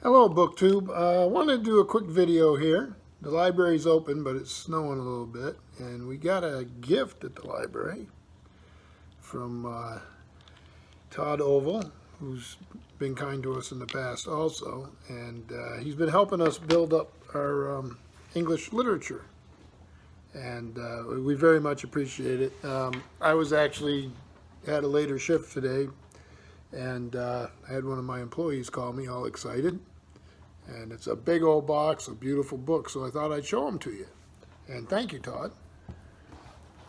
Hello, BookTube. I wanted to do a quick video here. The library's open, but it's snowing a little bit, and we got a gift at the library from Tod Ovall, who's been kind to us in the past also, and he's been helping us build up our English literature, and we very much appreciate it. I was actually had a later shift today, and I had one of my employees call me all excited. And it's a big old box of beautiful books, so I thought I'd show them to you. And thank you, Todd.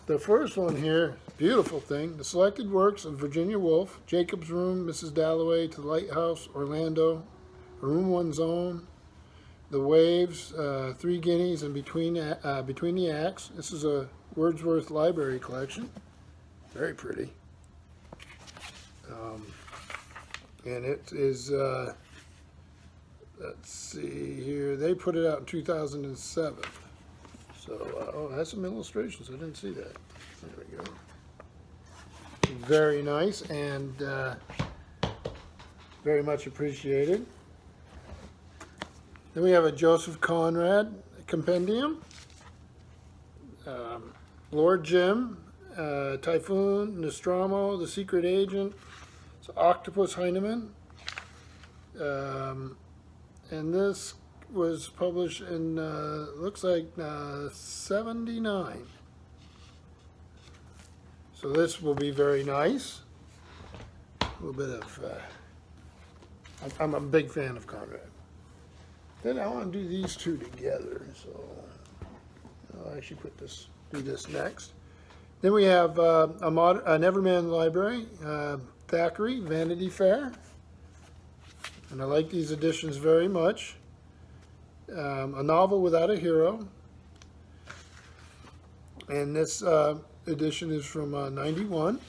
The first one here, beautiful thing, the selected works of Virginia Woolf, Jacob's Room, Mrs. Dalloway, To the Lighthouse, Orlando, A Room One's Own, The Waves, Three Guineas, and Between the Acts. This is a Wordsworth Library collection. Very pretty. And it is... let's see here. They put it out in 2007. So, oh, it has some illustrations. I didn't see that. There we go. Very nice and very much appreciated. Then we have a Joseph Conrad compendium. Lord Jim, Typhoon, Nostromo, The Secret Agent, so Octopus Heinemann. And this was published in, looks like 79. So this will be very nice. A little bit of, I'm a big fan of Conrad. Then I want to do these two together, so I'll actually do this next. Then we have an Everyman Library, Thackeray, Vanity Fair. And I like these editions very much. A Novel Without a Hero. And this edition is from 91.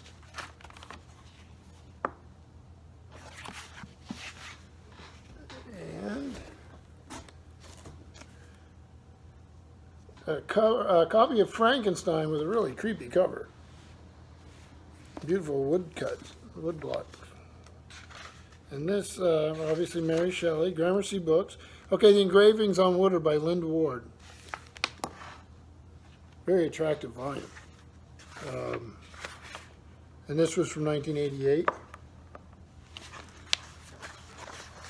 And a copy of Frankenstein with a really creepy cover. Beautiful wood block. And this, obviously, Mary Shelley, Gramercy Books. Okay, the engravings on wood are by Lind Ward. Very attractive volume. And this was from 1988.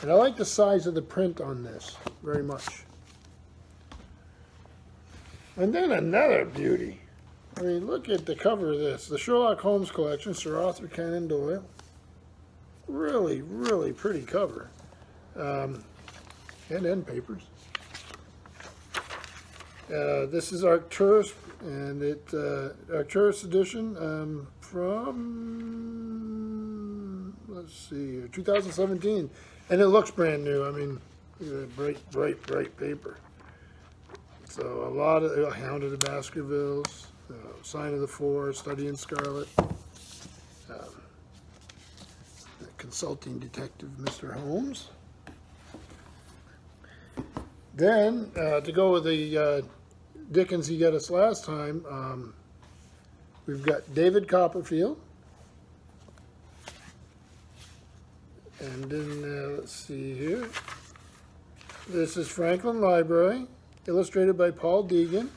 And I like the size of the print on this very much. And then another beauty. I mean, look at the cover of this. The Sherlock Holmes collection, Sir Arthur Conan Doyle. Really, really pretty cover. And end papers. This is Arcturus, and Arcturus edition from, let's see, 2017. And it looks brand new. I mean, bright, bright, bright paper. So a lot of Hound of the Baskervilles, Sign of the Four, Study in Scarlet. Consulting Detective Mr. Holmes. Then, to go with the Dickens he got us last time, we've got David Copperfield. And then, let's see here. This is Franklin Library, illustrated by Paul Deegan.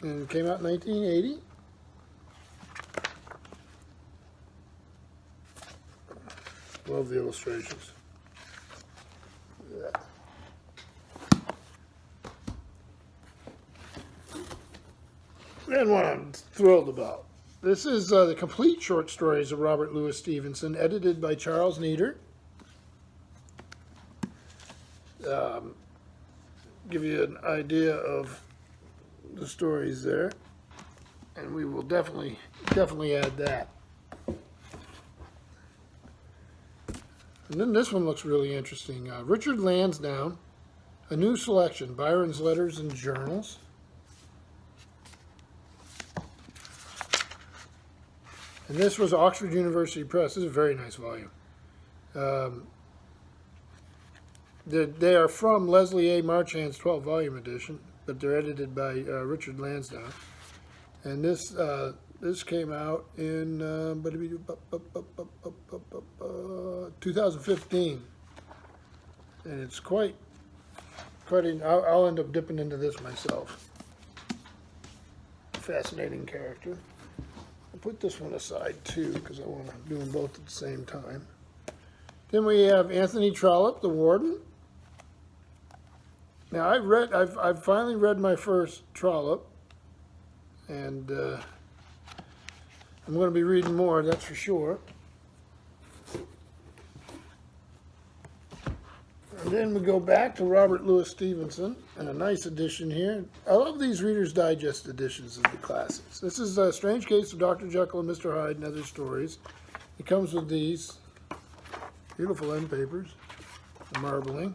And it came out in 1980. Love the illustrations. Yeah. And what I'm thrilled about. This is the complete short stories of Robert Louis Stevenson, edited by Charles Neater. Give you an idea of the stories there. And we will definitely add that. And then this one looks really interesting. Richard Lansdowne, A New Selection, Byron's Letters and Journals. And this was Oxford University Press. This is a very nice volume. They are from Leslie A. Marchand's 12-volume edition, but they're edited by Richard Lansdowne. And this came out in 2015. and it's quite I'll end up dipping into this myself. Fascinating character. I'll put this one aside too because I want to do them both at the same time. Then we have Anthony Trollope, the Warden. Now I've finally read my first Trollope, and I'm going to be reading more, that's for sure. And then we go back to Robert Louis Stevenson, and a nice edition here. I love these Reader's Digest editions of the classics. This is A Strange Case of Dr. Jekyll and Mr. Hyde and Other Stories. It comes with these beautiful end papers, the marbling.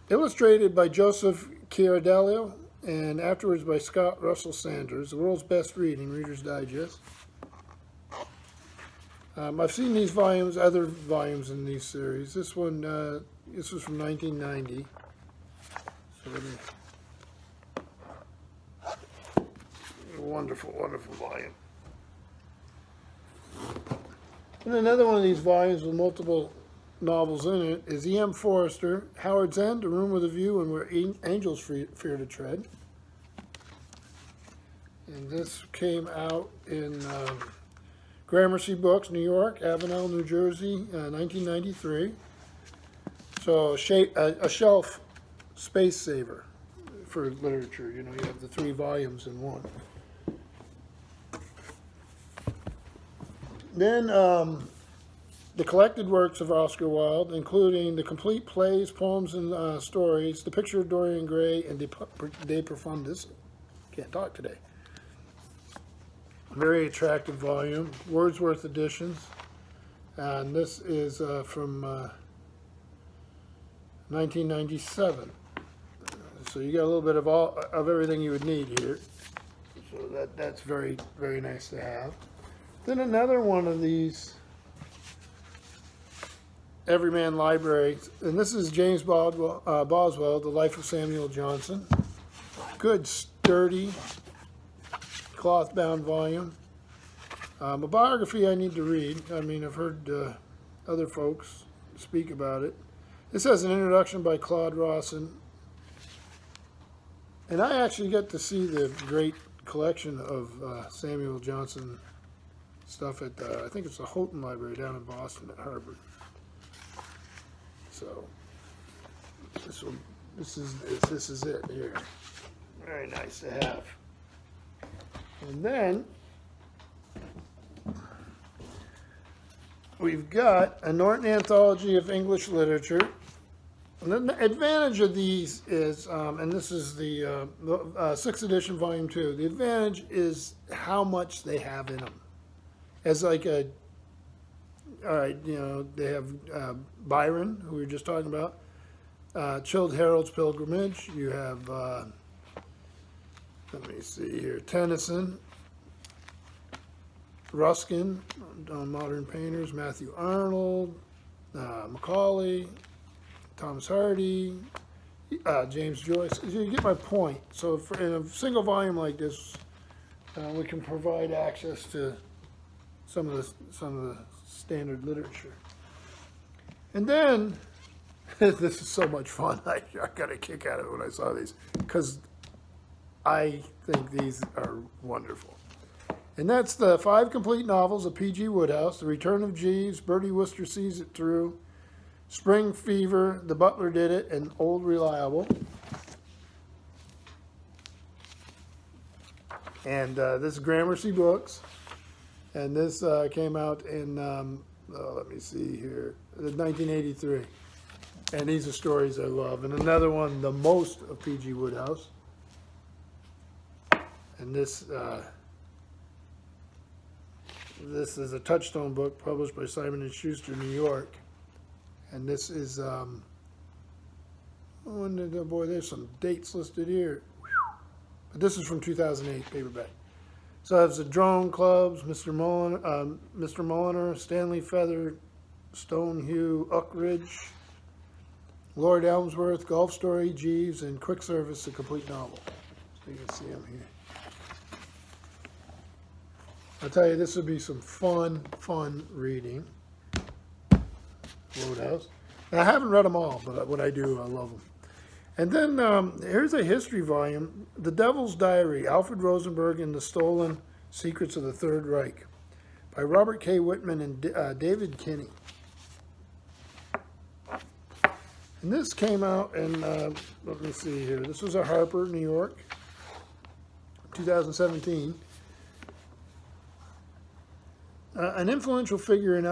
Illustrated by Joseph Chiardello, and afterwards by Scott Russell Sanders, the world's best reading, Reader's Digest. I've seen these volumes, other volumes in these series. This one, this was from 1990. So wonderful, wonderful volume. And another one of these volumes with multiple novels in it is E.M. Forster, Howard's End, A Room with a View and Where Angels Fear to Tread. And this came out in Gramercy Books, New York, Avenel, New Jersey, 1993. So a shelf space saver for literature. You know, you have the 3 volumes in one. Then the collected works of Oscar Wilde, including the complete plays, poems, and stories, The Picture of Dorian Gray, and De Profundis. Can't talk today. Very attractive volume, Wordsworth editions, and this is from 1997. So you got a little bit of everything you would need here. So that's very, very nice to have. Then another one of these Everyman Libraries, and this is James Boswell, The Life of Samuel Johnson. Good, sturdy, cloth-bound volume. A biography I need to read. I mean, I've heard other folks speak about it. This has an introduction by Claude Rawson. And I actually get to see the great collection of Samuel Johnson stuff at, I think it's the Houghton Library down in Boston at Harvard. So, this is it here. Very nice to have. And then we've got a Norton Anthology of English Literature. And then the advantage of these is, and this is the 6th edition, volume 2. The advantage is how much they have in them. As like a, all right, you know, they have Byron, who we were just talking about, Childe Harold's Pilgrimage. You have, let me see here, Tennyson, Ruskin on Modern Painters, Matthew Arnold, Macaulay, Thomas Hardy, James Joyce. You get my point. So in a single volume like this, we can provide access to some of the standard literature. And then, this is so much fun. I got a kick out of it when I saw these, because I think these are wonderful. And that's the 5 complete novels of P.G. Wodehouse: The Return of Jeeves, Bertie Wooster Sees It Through, Spring Fever, The Butler Did It, and Old Reliable. And this is Gramercy Books. And this came out in, let me see here, 1983. And these are stories I love. And another one, The Most of P.G. Wodehouse. And this is a Touchstone book published by Simon & Schuster, New York. And this is, boy, there's some dates listed here. But this is from 2008, paperback. So it has the Drone Clubs, Mr. Mulliner, Stanley Feather, Stonehue, Uckridge, Lord Elmsworth, Golf Story, Jeeves, and Quick Service, a complete novel. So you can see them here. I'll tell you, this would be some fun reading. Wodehouse. I haven't read them all, but when I do, I love them. And then here's a history volume, The Devil's Diary, Alfred Rosenberg and the Stolen Secrets of the Third Reich, by Robert K. Whitman and David Kinney. And this came out in, let me see here, this was at Harper, New York, 2017. An influential figure in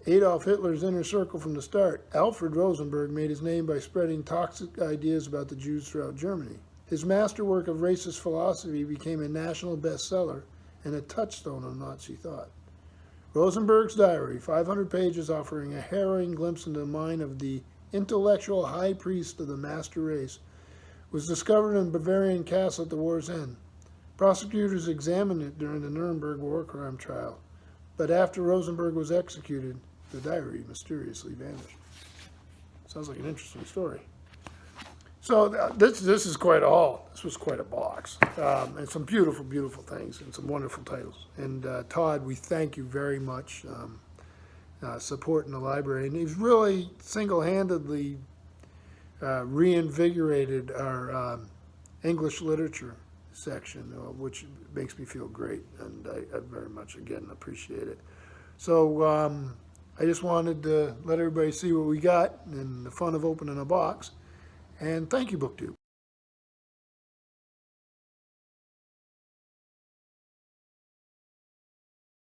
Adolf Hitler's inner circle from the start, Alfred Rosenberg made his name by spreading toxic ideas about the Jews throughout Germany. His masterwork of racist philosophy became a national bestseller and a touchstone of Nazi thought. Rosenberg's diary, 500 pages offering a harrowing glimpse into the mind of the intellectual high priest of the master race, was discovered in a Bavarian castle at the war's end. Prosecutors examined it during the Nuremberg war crime trial, but after Rosenberg was executed, the diary mysteriously vanished. Sounds like an interesting story. So this is quite a haul. This was quite a box. And some beautiful, beautiful things and some wonderful titles. And Todd, we thank you very much supporting the library. And he's really single-handedly reinvigorated our English literature section, which makes me feel great. And I very much, again, appreciate it. So I just wanted to let everybody see what we got and the fun of opening a box. And thank you, BookTube.